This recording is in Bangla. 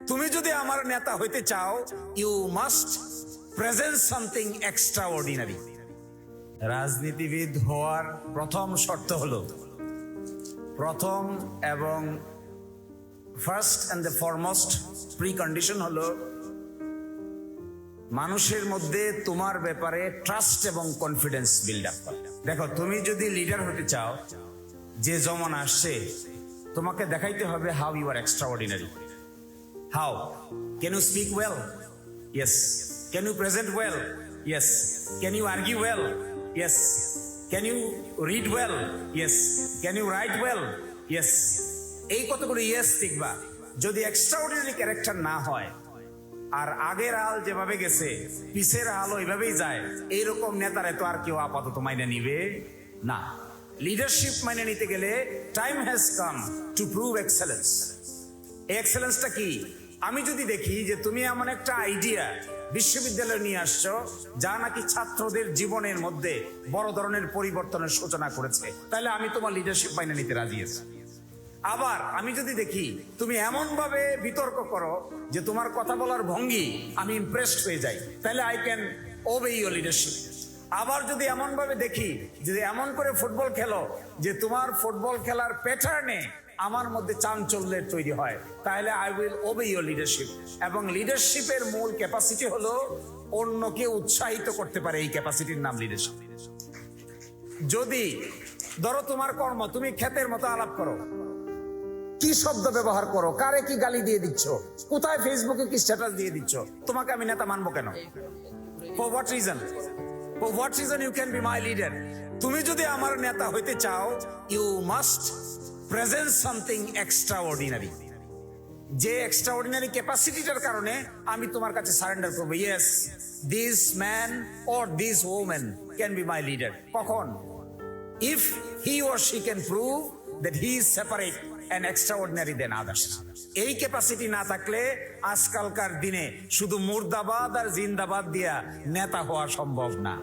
তুমি যদি আমার নেতা হইতে চাও, you must present something extraordinary. রাজনীতিবিদ হওয়ার প্রথম শর্ত হলো, প্রথম এবং first and the foremost precondition হলো মানুষের মধ্যে তোমার ব্যাপারে ট্রাস্ট এবং কনফিডেন্স বিল্ড আপ করা। দেখো, তুমি যদি লিডার হতে চাও, যে জমানা আসছে, তোমাকে দেখাইতে হবে how you are extraordinary. How can you speak well? Yes. Can you present well? Yes. Can you argue well? Yes. Can you read well? Yes. Can you write well? Yes. এই কতগুলো ইয়েস শিখবা। যদি এক্সট্রাঅর্ডিনারি ক্যারেক্টার না হয়, আর আগের হাল যেভাবে গেছে পিছের হালও এইভাবেই যায়, এইরকম নেতারে তো আর কেউ আপাতত মাইনে নিবে না। লিডারশিপ মাইনে নিতে গেলে time has come to prove excellence. এই এক্সেলেন্সটা কি? আমি যদি দেখি যে তুমি এমন একটা আইডিয়া বিশ্ববিদ্যালয়ে নিয়ে আসছো যা নাকি ছাত্রদের জীবনের মধ্যে বড় ধরনের পরিবর্তনের সূচনা করেছে, তাহলে আমি তোমার লিডারশিপ মাইনে নিতে রাজি আছি। আবার আমি যদি দেখি তুমি এমন ভাবে বিতর্ক করো যে তোমার কথা বলার ভঙ্গি আমি ইমপ্রেসড হয়ে যাই, তাহলে আই ক্যান ওবে ইউর লিডারশিপ। আবার যদি এমন ভাবে দেখি যে এমন করে ফুটবল খেলো যে তোমার ফুটবল খেলার প্যাটার্নে আমার মধ্যে চাঞ্চল্যের তৈরি হয়, তাহলে আই উইল ওবে ইউর লিডারশিপ। এবং লিডারশিপের মূল ক্যাপাসিটি হলো অন্যকে উৎসাহিত করতে পারে, এই ক্যাপাসিটির নাম লিডারশিপ। যদি ধরো তোমার কর্ম, তুমি ক্ষেতের মতো আলাপ করো, কি শব্দ ব্যবহার করো, কারে কি গালি দিয়ে দিচ্ছ, কোথায় ফেসবুকে কি স্ট্যাটাস দিয়ে দিচ্ছ, তোমাকে আমি নেতা মানবো কেন? For what reason? For what reason you can be my leader? তুমি যদি আমার নেতা হইতে চাও, you must present something extraordinary. যে এক্সট্রাঅর্ডিনারি ক্যাপাসিটিটার কারণে আমি তোমার কাছে সারেন্ডার করবো। Yes, this man or this woman can be my leader. কখন? If he or she can prove that he is separate and extraordinary than others. এই ক্যাপাসিটি না থাকলে আজকালকার দিনে শুধু মুর্দাবাদ আর জিন্দাবাদ দিয়া নেতা হওয়া সম্ভব না।